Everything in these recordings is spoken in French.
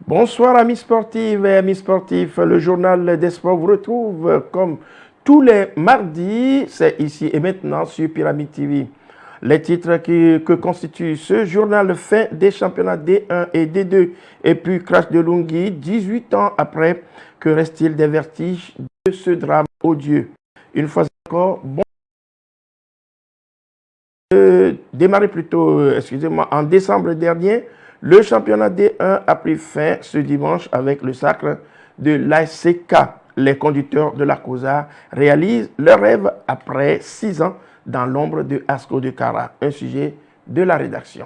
Bonsoir amis sportifs et amis sportifs, le journal des sports vous retrouve comme tous les mardis, c'est ici et maintenant sur Pyramide TV. Les titres que constitue ce journal: fin des championnats D1 et D2 et puis crash de Lunghi, 18 ans après, que reste-t-il des vertiges de ce drame odieux? Une fois encore, bon, démarrer plutôt, en décembre dernier, le championnat D1 a pris fin ce dimanche avec le sacre de l'ASCK. Les conducteurs de la COSA réalisent leur rêve après 6 ans dans l'ombre de Asco de Cara. Un sujet de la rédaction.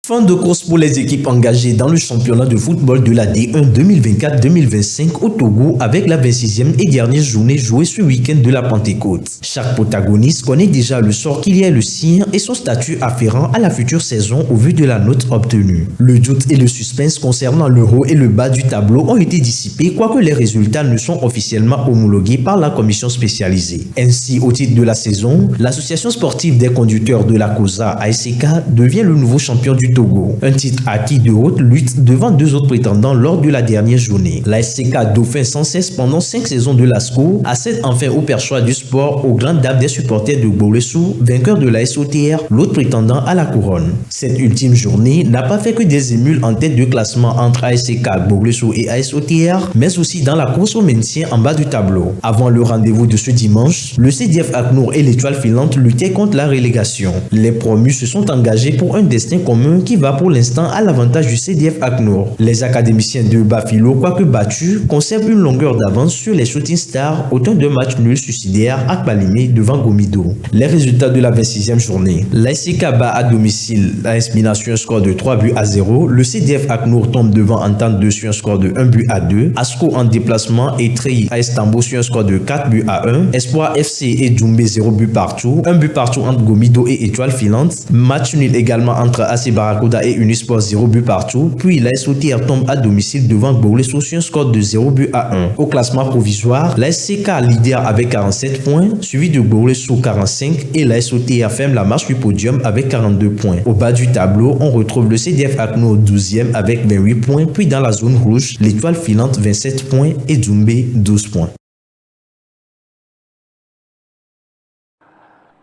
Fin de course pour les équipes engagées dans le championnat de football de la D1 2024-2025 au Togo avec la 26e et dernière journée jouée ce week-end de la Pentecôte. Chaque protagoniste connaît déjà le sort qu'il y a le sien et son statut afférent à la future saison au vu de la note obtenue. Le doute et le suspense concernant le haut et le bas du tableau ont été dissipés, quoique les résultats ne sont officiellement homologués par la commission spécialisée. Ainsi, au titre de la saison, l'association sportive des conducteurs de la COSA ASCK devient le nouveau champion du Togo. Un titre acquis de haute lutte devant 2 autres prétendants lors de la dernière journée. La SCK, dauphin sans cesse pendant 5 saisons de l'ASCO, accède enfin au perchoir du sport aux grandes dames des supporters de Gbolessou, vainqueur de la SOTR, l'autre prétendant à la couronne. Cette ultime journée n'a pas fait que des émules en tête de classement entre ASCK, Gbolessou et ASOTR, mais aussi dans la course au maintien en bas du tableau. Avant le rendez-vous de ce dimanche, le CDF ACNOR et l'Étoile filante luttaient contre la relégation. Les promus se sont engagés pour un destin commun qui va pour l'instant à l'avantage du CDF ACNOR. Les académiciens de Bafilo, quoique battus, conservent une longueur d'avance sur les Shooting Stars, autant de matchs nuls suicidaires à Palimé devant Gomido. Les résultats de la 26e journée: l'ASCK bat à domicile l'AS Mina sur un score de 3-0, le CDF ACNOR tombe devant Entente 2 sur un score de 1-2, ASCO en déplacement et Treilly AS Tambo sur un score de 4-1, Espoir FC et Djoumbé 0 but partout, 1 but partout entre Gomido et Étoile filante, match nul également entre AC Barracuda et Unisport 0 but partout, puis la SOTR tombe à domicile devant Gbolessou sur un score de 0-1. Au classement provisoire, la SCK leader avec 47 points, suivi de Gbolessou 45 et la SOTR ferme la marche du podium avec 42 points. Au bas du tableau, on retrouve le CDF ACNOR 12e avec 28 points, puis dans la zone rouge, l'Étoile filante 27 points et Djoumbé 12 points.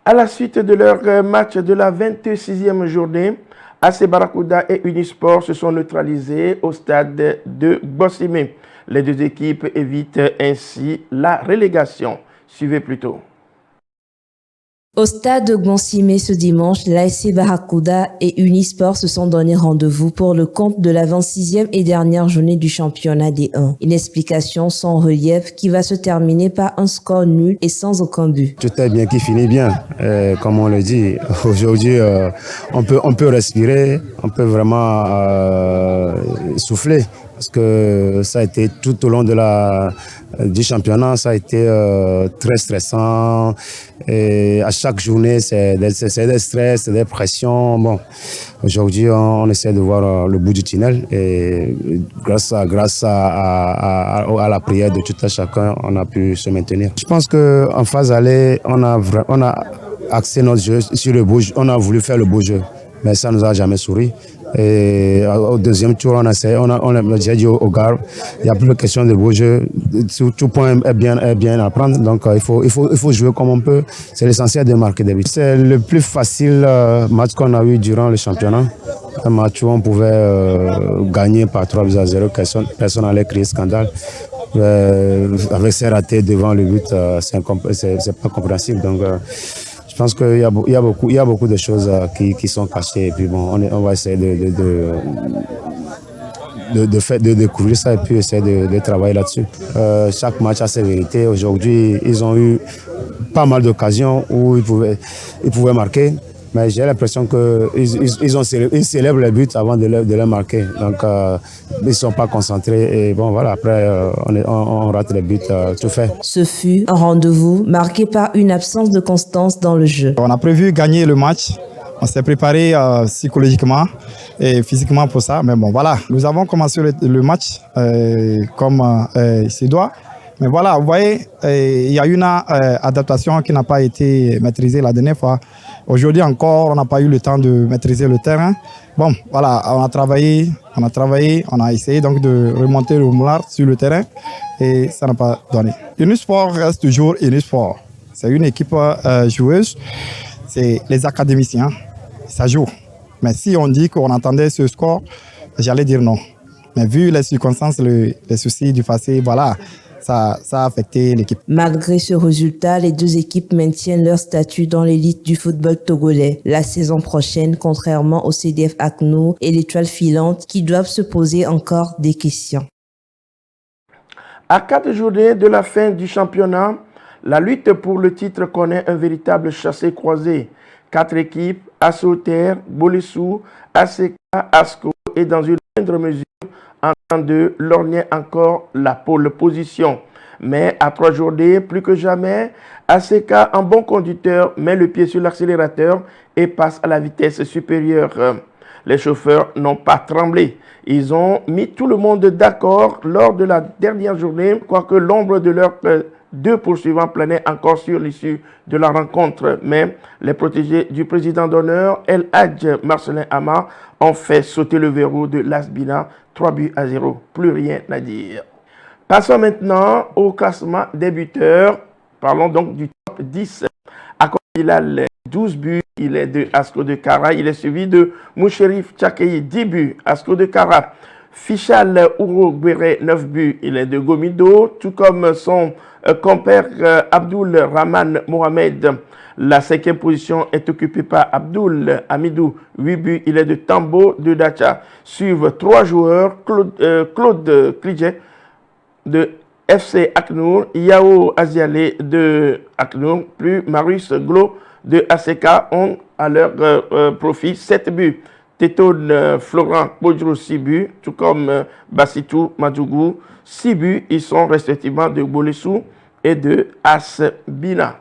À la suite de leur match de la 26e journée, AC Barracuda et Unisport se sont neutralisés au stade de Bossimé. Les deux équipes évitent ainsi la relégation. Suivez plutôt. Au stade de Gonsimé ce dimanche, l'ASC Barracuda et Unisport se sont donné rendez-vous pour le compte de la 26e et dernière journée du championnat D1. Une explication sans relief qui va se terminer par un score nul et sans aucun but. Tout est bien qui finit bien, comme on le dit. Aujourd'hui, on peut respirer, on peut vraiment souffler. Parce que ça a été tout au long du championnat, ça a été très stressant. Et à chaque journée, c'est des stress, c'est des pressions. Bon, aujourd'hui, on essaie de voir le bout du tunnel. Et grâce à la prière de tout un chacun, on a pu se maintenir. Je pense qu'en phase aller, on a axé notre jeu sur le beau jeu. On a voulu faire le beau jeu, mais ça ne nous a jamais souri. Et au deuxième tour, on a déjà dit au gars, il n'y a plus de question de beau jeu. Tout point est bien à prendre. Donc il faut jouer comme on peut. C'est l'essentiel de marquer des buts. C'est le plus facile match qu'on a eu durant le championnat. Un match où on pouvait gagner par 3-0. Personne n'allait crier scandale. Avec ces ratés devant le but, c'est pas compréhensible. Donc je pense qu'il y a beaucoup de choses qui sont cachées. Et puis bon, on va essayer de découvrir ça et puis essayer de travailler là-dessus. Chaque match a ses vérités. Aujourd'hui, ils ont eu pas mal d'occasions où ils pouvaient marquer. Mais j'ai l'impression qu'ils célèbrent les buts avant de les marquer. Donc, ils ne sont pas concentrés. Et bon, voilà, après, on rate les buts, tout fait. Ce fut un rendez-vous marqué par une absence de constance dans le jeu. On a prévu gagner le match. On s'est préparé psychologiquement et physiquement pour ça. Mais bon, voilà, nous avons commencé le match comme il se doit. Mais voilà, vous voyez, il y a une adaptation qui n'a pas été maîtrisée la dernière fois. Aujourd'hui encore, on n'a pas eu le temps de maîtriser le terrain. Bon, voilà, on a travaillé, on a essayé donc de remonter le moulard sur le terrain et ça n'a pas donné. Unisport reste toujours Unisport. C'est une équipe joueuse, c'est les académiciens, ça joue. Mais si on dit qu'on attendait ce score, j'allais dire non. Mais vu les circonstances, les soucis du passé, voilà, ça a affecté l'équipe. Malgré ce résultat, les deux équipes maintiennent leur statut dans l'élite du football togolais. La saison prochaine, contrairement au CDF ACNO et l'Étoile filante, qui doivent se poser encore des questions. À 4 journées de la fin du championnat, la lutte pour le titre connaît un véritable chassé-croisé. 4 équipes, Assoter, Bolissou, ACK, ASCO et dans une moindre mesure en train de lorgner encore la pole position. Mais à 3 journées, plus que jamais, ACK, en bon conducteur, met le pied sur l'accélérateur et passe à la vitesse supérieure. Les chauffeurs n'ont pas tremblé. Ils ont mis tout le monde d'accord lors de la dernière journée, quoique l'ombre de leurs deux poursuivants planait encore sur l'issue de la rencontre. Mais les protégés du président d'honneur, El Hadj Marcelin Ama, ont fait sauter le verrou de l'Asbina, 3-0. Plus rien à dire. Passons maintenant au classement des buteurs. Parlons donc du top 10. Il a les 12 buts, il est de Asco de Kara. Il est suivi de Moucherif Tchakei, 10 buts, Asco de Kara. Fichal Ourougbere, 9 buts, il est de Gomido, tout comme son compère Abdul Rahman Mohamed. La 5e position est occupée par Abdul Hamidou, 8 buts, il est de Tambo de Dacha. Suivent 3 joueurs, Claude Klijet de FC Aknour, Yao Aziale de Aknour, plus Marius Glo de ACK ont à leur profit 7 buts. Tétone Florent Podjro, 6 buts, tout comme Bassitou Madjougou, 6 buts. Ils sont respectivement de Bolissou et de Asbina.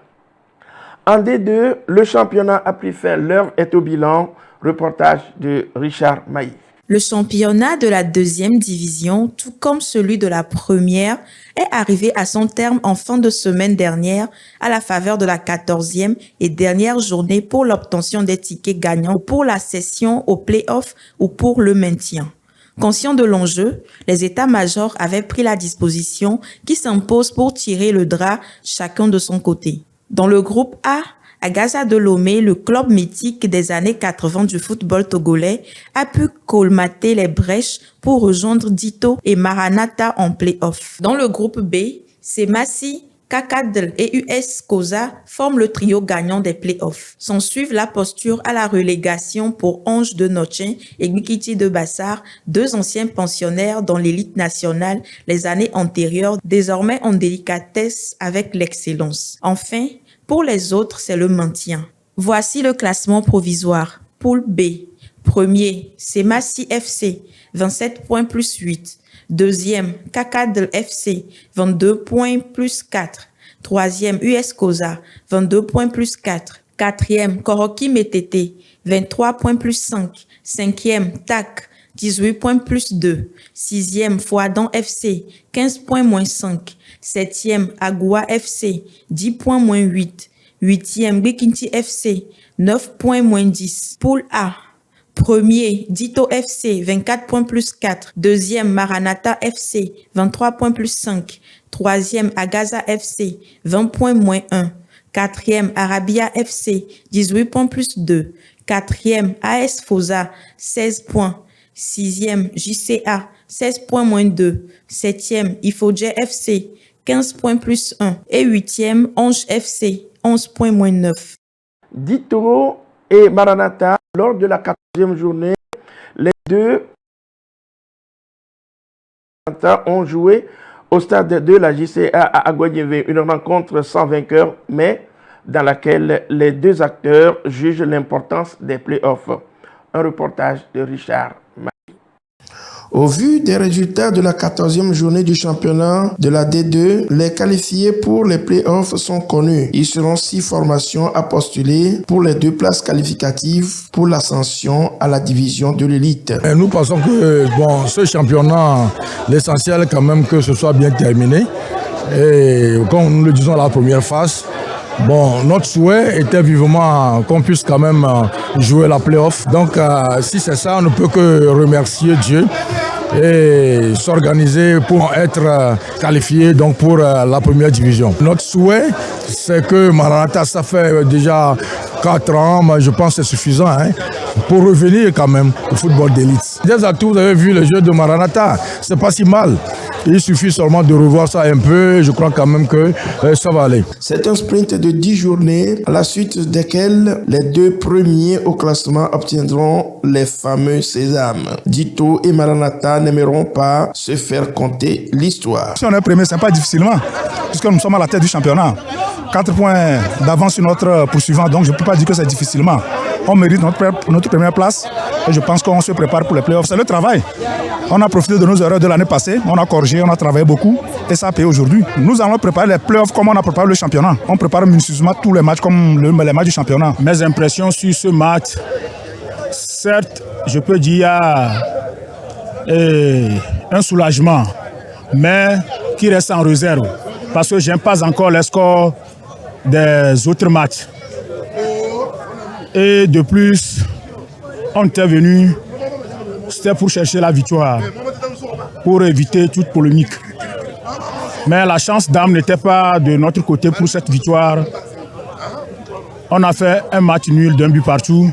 En D2, le championnat a pris fin. L'heure est au bilan. Reportage de Richard Maïf. Le championnat de la 2e division, tout comme celui de la première, est arrivé à son terme en fin de semaine dernière à la faveur de la 14e et dernière journée pour l'obtention des tickets gagnants pour la session au play-off ou pour le maintien. Conscients de l'enjeu, les états-majors avaient pris la disposition qui s'impose pour tirer le drap chacun de son côté. Dans le groupe A, Agaza de Lomé, le club mythique des années 80 du football togolais, a pu colmater les brèches pour rejoindre Dito et Maranatha en play-off. Dans le groupe B, Semassi, Kakadl et US Koza forment le trio gagnant des play-offs. S'en suivent la posture à la relégation pour Ange de Nochin et Gukiti de Bassar, 2 anciens pensionnaires dans l'élite nationale les années antérieures, désormais en délicatesse avec l'excellence. Enfin, pour les autres, c'est le maintien. Voici le classement provisoire. Poule B. Premier, Semassi FC, 27 points plus 8. Deuxième, Kakadl FC, 22 points plus 4. Troisième, US Koza, 22 points plus 4. Quatrième, Koroki Metete, 23 points plus 5. Cinquième, TAC, 18 points plus 2. Sixième, Fouadan FC, 15 points moins 5. Septième, Agoua FC, 10 points moins 8. Huitième, Bikinti FC, 9 points moins 10. Poule A. Premier, Dito FC, 24 points plus 4. Deuxième, Maranatha FC, 23 points plus 5. Troisième, Agaza FC, 20 points moins 1. Quatrième, Arabia FC, 18 points plus 2. Quatrième, AS Fosa, 16 points. Sixième, JCA, 16 points moins 2. Septième, Ifodje FC, 15 points plus 1. Et huitième, Ange FC, 11 points moins 9. Dito et Maranatha, lors de la 14e journée, les deux ont joué au stade de la JCA à Aguadiévé, une rencontre sans vainqueur, mais dans laquelle les deux acteurs jugent l'importance des playoffs. Un reportage de Richard Maï. Au vu des résultats de la 14e journée du championnat de la D2, les qualifiés pour les playoffs sont connus. Ils seront 6 formations à postuler pour les 2 places qualificatives pour l'ascension à la division de l'élite. Nous pensons que ce championnat, l'essentiel quand même que ce soit bien terminé. Et comme nous le disons à la première phase, bon, notre souhait était vivement qu'on puisse quand même jouer la play-off. Donc si c'est ça, on ne peut que remercier Dieu et s'organiser pour être qualifié donc pour la première division. Notre souhait, c'est que Maranatha, ça fait déjà 4 ans, mais je pense que c'est suffisant pour revenir quand même au football d'élite. Déjà tout, vous avez vu le jeu de Maranatha, c'est pas si mal. Il suffit seulement de revoir ça un peu, je crois quand même que ça va aller. C'est un sprint de 10 journées, à la suite desquelles les 2 premiers au classement obtiendront les fameux sésames. Dito et Maranatha n'aimeront pas se faire compter l'histoire. Si on est premier, c'est pas difficilement, puisque nous sommes à la tête du championnat. 4 points d'avance sur notre poursuivant, donc je ne peux pas dire que c'est difficilement. On mérite notre première place et je pense qu'on se prépare pour les playoffs. C'est le travail. On a profité de nos erreurs de l'année passée, on a corrigé, on a travaillé beaucoup et ça a payé aujourd'hui. Nous allons préparer les playoffs comme on a préparé le championnat. On prépare minutieusement tous les matchs comme les matchs du championnat. Mes impressions sur ce match, certes, je peux dire un soulagement, mais qui reste en réserve parce que je n'aime pas encore les scores des autres matchs. Et de plus, on était venu, c'était pour chercher la victoire, pour éviter toute polémique. Mais la chance d'âme n'était pas de notre côté pour cette victoire. On a fait un match nul d'un but partout.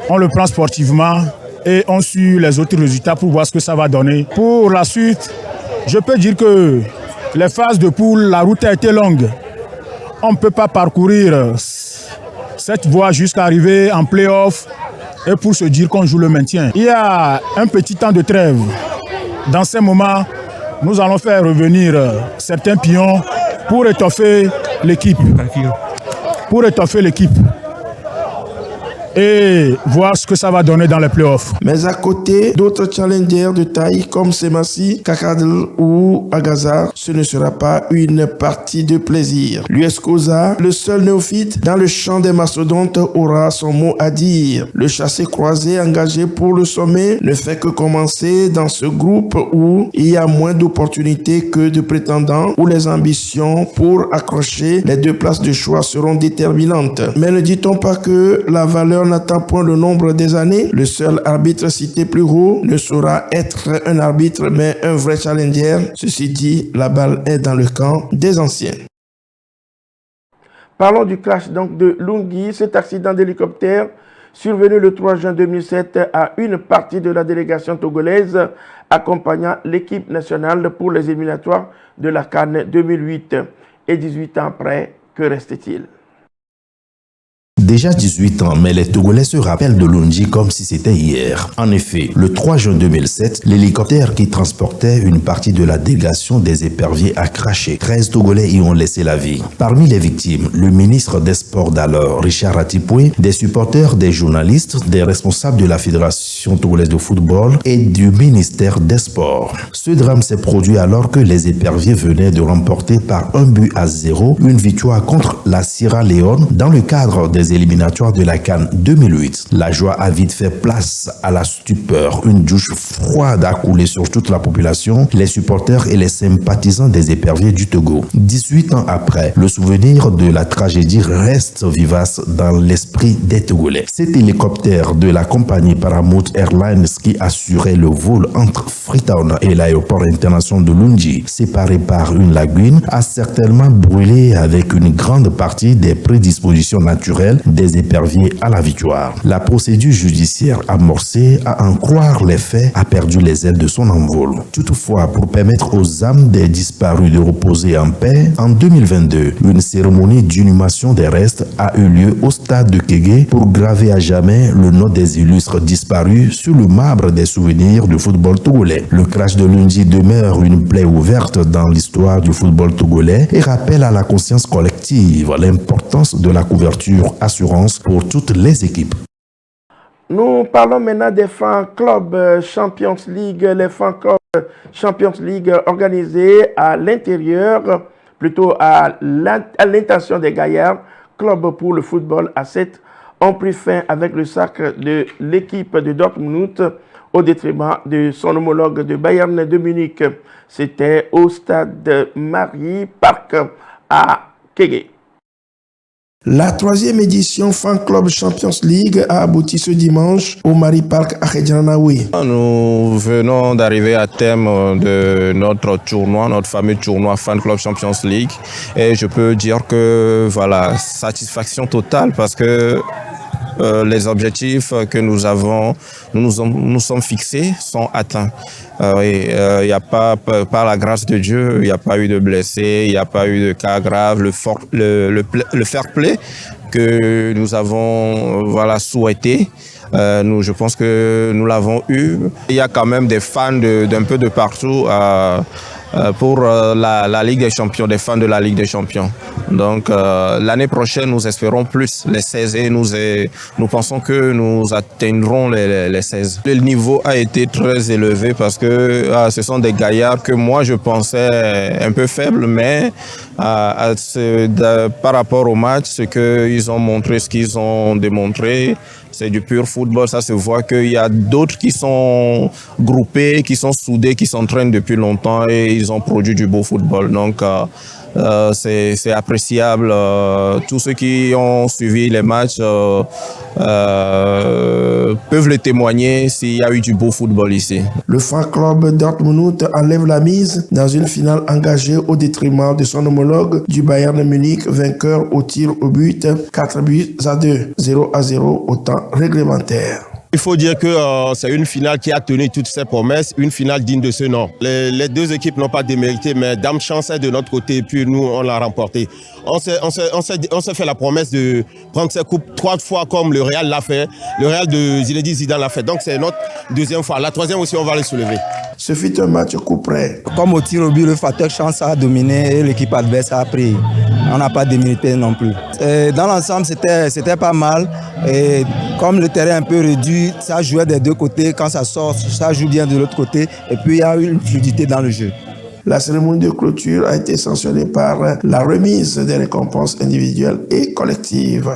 On le prend sportivement et on suit les autres résultats pour voir ce que ça va donner. Pour la suite, je peux dire que les phases de poule, la route a été longue. On ne peut pas parcourir cette voie jusqu'à arriver en play-off et pour se dire qu'on joue le maintien. Il y a un petit temps de trêve. Dans ces moments, nous allons faire revenir certains pions pour étoffer l'équipe. Et voir ce que ça va donner dans les playoffs. Mais à côté d'autres challengers de taille comme Semassi, Kakadl ou Agazar, ce ne sera pas une partie de plaisir. L'US Koza, le seul néophyte dans le champ des mastodontes, aura son mot à dire. Le chassé-croisé engagé pour le sommet ne fait que commencer dans ce groupe où il y a moins d'opportunités que de prétendants, où les ambitions pour accrocher les 2 places de choix seront déterminantes. Mais ne dit-on pas que la valeur n'atteint point le nombre des années? Le seul arbitre cité plus haut ne saura être un arbitre mais un vrai challenger. Ceci dit, la balle est dans le camp des anciens. Parlons du crash donc de Lungi. Cet accident d'hélicoptère survenu le 3 juin 2007 à une partie de la délégation togolaise accompagnant l'équipe nationale pour les éliminatoires de la CAN 2008. Et 18 ans après, que reste-t-il? Déjà 18 ans, mais les Togolais se rappellent de Lungi comme si c'était hier. En effet, le 3 juin 2007, l'hélicoptère qui transportait une partie de la délégation des éperviers a craché. 13 Togolais y ont laissé la vie. Parmi les victimes, le ministre des Sports d'alors, Richard Atipoué, des supporters, des journalistes, des responsables de la Fédération togolaise de football et du ministère des Sports. Ce drame s'est produit alors que les éperviers venaient de remporter par 1-0 une victoire contre la Sierra Leone dans le cadre des éliminatoires de la CAN 2008. La joie a vite fait place à la stupeur. Une douche froide a coulé sur toute la population, les supporters et les sympathisants des éperviers du Togo. 18 ans après, le souvenir de la tragédie reste vivace dans l'esprit des Togolais. Cet hélicoptère de la compagnie Paramount Airlines qui assurait le vol entre Freetown et l'aéroport international de Lungi, séparé par une lagune, a certainement brûlé avec une grande partie des prédispositions naturelles des éperviers à la victoire. La procédure judiciaire amorcée, à en croire les faits, a perdu les ailes de son envol. Toutefois, pour permettre aux âmes des disparus de reposer en paix, en 2022, une cérémonie d'inhumation des restes a eu lieu au stade de Kégué pour graver à jamais le nom des illustres disparus sur le marbre des souvenirs du football togolais. Le crash de Lungi demeure une plaie ouverte dans l'histoire du football togolais et rappelle à la conscience collective l'importance de la couverture assurance pour toutes les équipes. Nous parlons maintenant des fan clubs Champions League, les fan clubs Champions League organisés à l'intérieur, plutôt à l'intention des Gaillards, club pour le football à 7, ont pris fin avec le sacre de l'équipe de Dortmund au détriment de son homologue de Bayern de Munich. C'était au stade Marie Park à Kégué. La troisième édition Fan Club Champions League a abouti ce dimanche au Marie Park à Khedjanaoui. Nous venons d'arriver à terme de notre tournoi, notre fameux tournoi Fan Club Champions League. Et je peux dire que voilà, satisfaction totale parce que les objectifs que nous nous sommes fixés sont atteints. Il n'y a pas, par la grâce de Dieu, il n'y a pas eu de blessés, il n'y a pas eu de cas graves. Le fair play que nous avons souhaité, je pense que nous l'avons eu. Il y a quand même des fans d'un peu de partout pour la Ligue des Champions, des fans de la Ligue des Champions. Donc l'année prochaine, nous espérons plus les 16 et nous pensons que nous atteindrons les 16. Le niveau a été très élevé parce que ce sont des gaillards que moi je pensais un peu faibles, mais par rapport au match, ce qu'ils ont montré, ce qu'ils ont démontré, c'est du pur football. Ça se voit qu'il y a d'autres qui sont groupés, qui sont soudés, qui s'entraînent depuis longtemps et ils ont produit du beau football. Donc c'est appréciable. Tous ceux qui ont suivi les matchs peuvent le témoigner s'il y a eu du beau football ici. Le fan club Dortmund enlève la mise dans une finale engagée au détriment de son homologue du Bayern Munich, vainqueur au tir au but 4-2, 0-0 au temps réglementaire. Il faut dire que c'est une finale qui a tenu toutes ses promesses, une finale digne de ce nom. Les deux équipes n'ont pas démérité, mais dame chance est de notre côté, puis nous, on l'a remporté. On s'est fait la promesse de prendre cette coupe 3 fois comme le Real l'a fait. Le Real de Zinedine Zidane l'a fait. Donc c'est notre deuxième fois. La troisième aussi, on va les soulever. Ce fut un match coup près. Comme au tir au but, le facteur chance a dominé et l'équipe adverse a pris. On n'a pas démérité non plus. Dans l'ensemble, c'était pas mal. Et comme le terrain est un peu réduit, ça jouait des deux côtés. Quand ça sort, ça joue bien de l'autre côté. Et puis il y a eu une fluidité dans le jeu. La cérémonie de clôture a été sanctionnée par la remise des récompenses individuelles et collectives.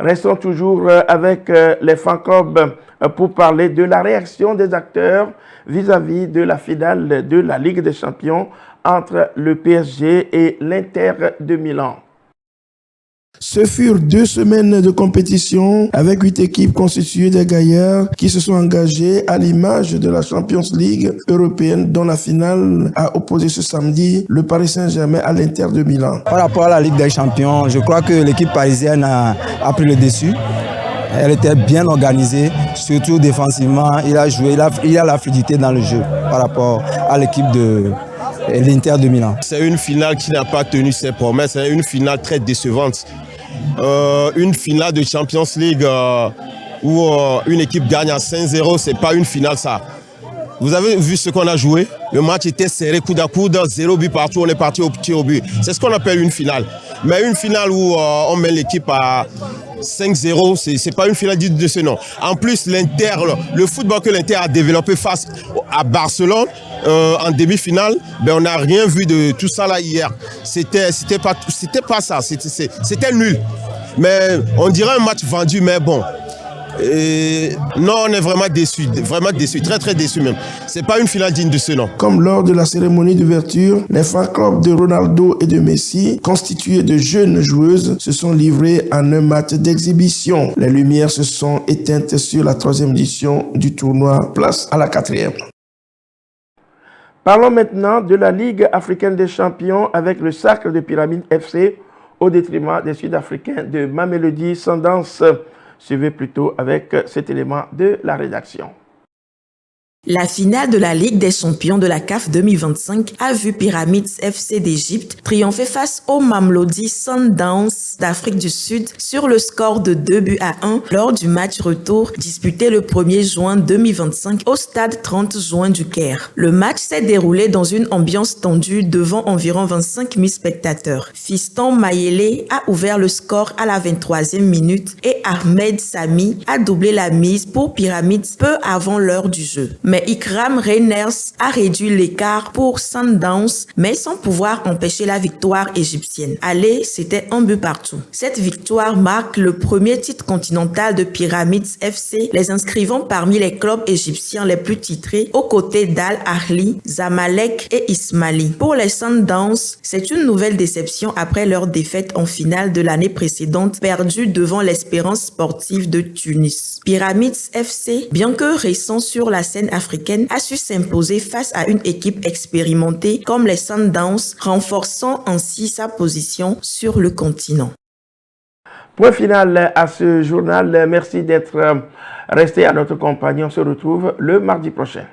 Restons toujours avec les fan clubs pour parler de la réaction des acteurs vis-à-vis de la finale de la Ligue des Champions entre le PSG et l'Inter de Milan. Ce furent 2 semaines de compétition avec 8 équipes constituées de gaillards qui se sont engagés à l'image de la Champions League européenne dont la finale a opposé ce samedi le Paris Saint-Germain à l'Inter de Milan. Par rapport à la Ligue des Champions, je crois que l'équipe parisienne a pris le dessus. Elle était bien organisée, surtout défensivement. Il a la fluidité dans le jeu par rapport à l'équipe de l'Inter de Milan. C'est une finale qui n'a pas tenu ses promesses, c'est une finale très décevante. Une finale de Champions League où une équipe gagne à 5-0, c'est pas une finale ça. Vous avez vu ce qu'on a joué? Le match était serré coude à coude, 0 but partout, on est parti au tir au but. C'est ce qu'on appelle une finale. Mais une finale où on met l'équipe à 5-0, c'est pas une finale digne de ce nom. En plus, l'Inter, le football que l'Inter a développé face à Barcelone en demi-finale, on n'a rien vu de tout ça là hier. C'était pas ça, c'était nul. Mais on dirait un match vendu, mais bon. Non, on est vraiment déçus, très très déçus même. C'est pas une finale digne de ce nom. Comme lors de la cérémonie d'ouverture, les fan clubs de Ronaldo et de Messi, constitués de jeunes joueuses, se sont livrés en un match d'exhibition. Les lumières se sont éteintes sur la 3e édition du tournoi, place à la 4e. Parlons maintenant de la Ligue africaine des champions avec le Sacre de Pyramide FC au détriment des Sud-Africains de Mamelodi Sundowns. Suivez plutôt avec cet élément de la rédaction. La finale de la Ligue des champions de la CAF 2025 a vu Pyramids FC d'Égypte triompher face au Mamelodi Sundowns d'Afrique du Sud sur le score de 2-1 lors du match retour disputé le 1er juin 2025 au stade 30 juin du Caire. Le match s'est déroulé dans une ambiance tendue devant environ 25 000 spectateurs. Fiston Mayele a ouvert le score à la 23e minute et et Ahmed Sami a doublé la mise pour Pyramids peu avant l'heure du jeu. Mais Ikram Reiners a réduit l'écart pour Sundowns, mais sans pouvoir empêcher la victoire égyptienne. Aller, c'était un but partout. Cette victoire marque le premier titre continental de Pyramids FC, les inscrivant parmi les clubs égyptiens les plus titrés, aux côtés d'Al Ahly, Zamalek et Ismaili. Pour les Sundowns, c'est une nouvelle déception après leur défaite en finale de l'année précédente, perdue devant l'Espérance sportive de Tunis. Pyramids FC, bien que récent sur la scène africaine, a su s'imposer face à une équipe expérimentée comme les Sundowns, renforçant ainsi sa position sur le continent. Point final à ce journal. Merci d'être resté à notre compagnie. On se retrouve le mardi prochain.